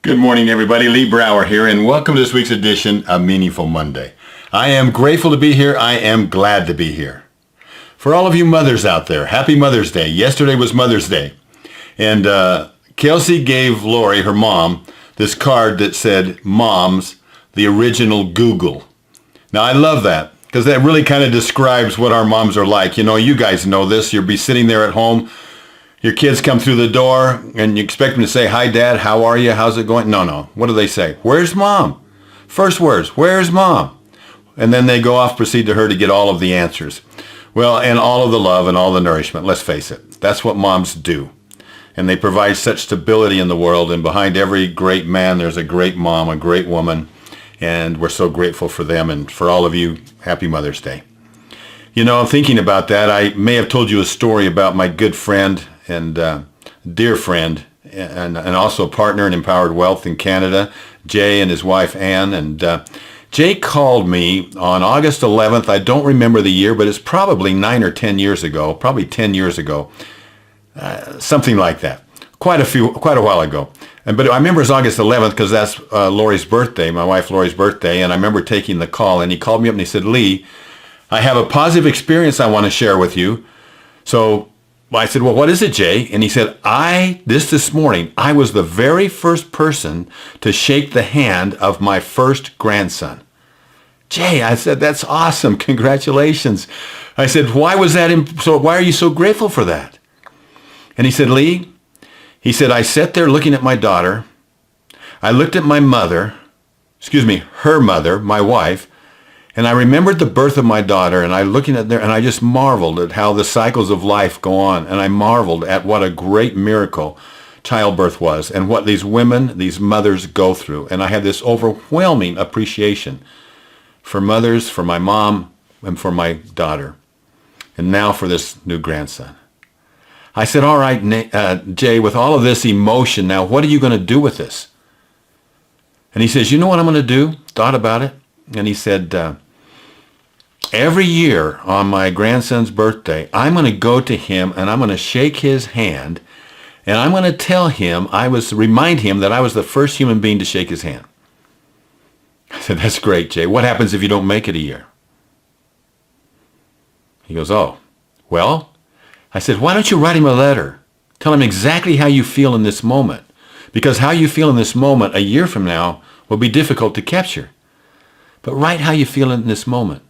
Good morning, everybody. Lee Brower here, and welcome to this week's edition of Meaningful Monday. I am grateful to be here. I am glad to be here. For all of you mothers out there, happy Mother's Day. Yesterday was Mother's Day. And Kelsey gave Lori, her mom, this card that said, Mom's, the original Google. Now, I love that because that really kind of describes what our moms are like. You know, you guys know this. You'll be sitting there at home. Your kids come through the door and you expect them to say, hi, Dad, how are you? How's it going? No. What do they say? Where's Mom? First words, where's Mom? And then they go off, proceed to her to get all of the answers. Well, and all of the love and all the nourishment, let's face it. That's what moms do. And they provide such stability in the world. And behind every great man, there's a great mom, a great woman. And we're so grateful for them. And for all of you, happy Mother's Day. You know, thinking about that, I may have told you a story about my good friend and dear friend and also partner in Empowered Wealth in Canada, Jay, and his wife Ann. And Jay called me on August 11th. I don't remember the year, but it's probably 9 or 10 years ago, probably 10 years ago, something like that. Quite a while ago. But I remember it's August 11th because that's Lori's birthday, my wife Lori's birthday. And I remember taking the call, and he called me up and he said, Lee, I have a positive experience I want to share with you. So I said, well, what is it, Jay? And he said, this morning, I was the very first person to shake the hand of my first grandson. Jay, I said, that's awesome. Congratulations. I said, why are you so grateful for that? And he said, Lee, I sat there looking at my daughter. I looked at her mother, my wife, and I remembered the birth of my daughter, and I just marveled at how the cycles of life go on, and I marveled at what a great miracle childbirth was, and what these women, these mothers go through. And I had this overwhelming appreciation for mothers, for my mom, and for my daughter, and now for this new grandson. I said, all right, Jay, with all of this emotion now, what are you going to do with this? And he says, you know what I'm going to do? Thought about it. And he said, every year on my grandson's birthday, I'm going to go to him and I'm going to shake his hand and I'm going to remind him that I was the first human being to shake his hand. I said, that's great, Jay. What happens if you don't make it a year? He goes, oh, well, I said, why don't you write him a letter? Tell him exactly how you feel in this moment. Because how you feel in this moment a year from now will be difficult to capture. But write how you feel in this moment.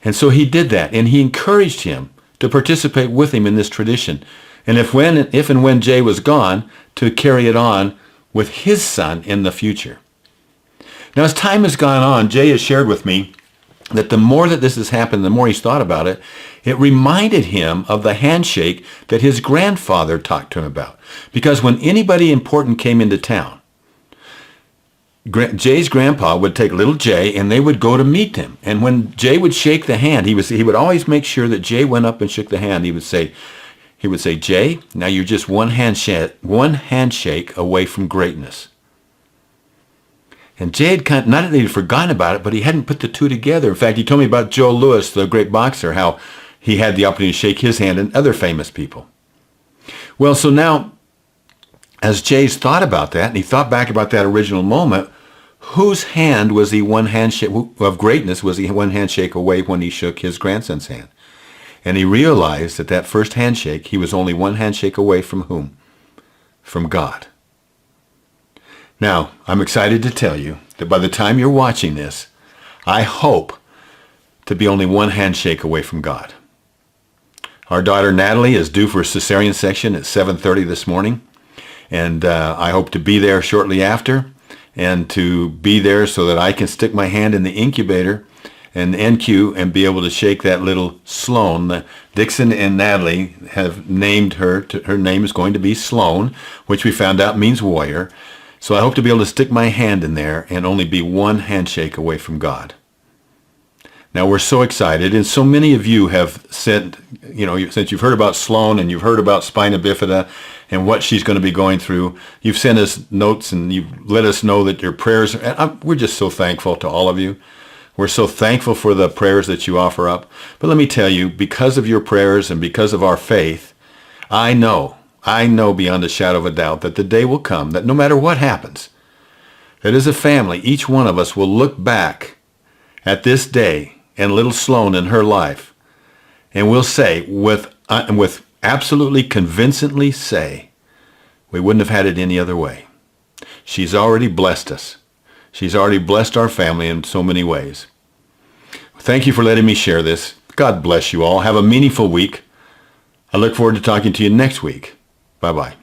And so he did that, and he encouraged him to participate with him in this tradition. And if and when Jay was gone, to carry it on with his son in the future. Now, as time has gone on, Jay has shared with me that the more that this has happened, the more he's thought about it, it reminded him of the handshake that his grandfather talked to him about. Because when anybody important came into town, Jay's grandpa would take little Jay and they would go to meet him. And when Jay would shake the hand, he would always make sure that Jay went up and shook the hand. He would say, Jay, now you're just one handshake away from greatness. And Jay had not that he'd forgotten about it, but he hadn't put the two together. In fact, he told me about Joe Louis, the great boxer, how he had the opportunity to shake his hand and other famous people. Well, so now, as Jay's thought about that, and he thought back about that original moment, whose hand was he one handshake of greatness was he one handshake away when he shook his grandson's hand? And he realized that first handshake, he was only one handshake away from whom? From God. Now, I'm excited to tell you that by the time you're watching this, I hope to be only one handshake away from God. Our daughter Natalie is due for a cesarean section at 7:30 this morning. And I hope to be there shortly after and to be there so that I can stick my hand in the incubator and NQ and be able to shake that little Sloan. Dixon and Natalie have named her. Her name is going to be Sloan, which we found out means warrior. So I hope to be able to stick my hand in there and only be one handshake away from God. Now, we're so excited, and so many of you have said, since you've heard about Sloan and you've heard about spina bifida and what she's going to be going through, you've sent us notes and you've let us know that your prayers, we're just so thankful to all of you. We're so thankful for the prayers that you offer up. But let me tell you, because of your prayers and because of our faith, I know beyond a shadow of a doubt that the day will come that no matter what happens, that as a family, each one of us will look back at this day and little Sloan in her life, and we'll say, with absolutely convincingly say, we wouldn't have had it any other way. She's already blessed us. She's already blessed our family in so many ways. Thank you for letting me share this. God bless you all. Have a meaningful week. I look forward to talking to you next week. Bye-bye.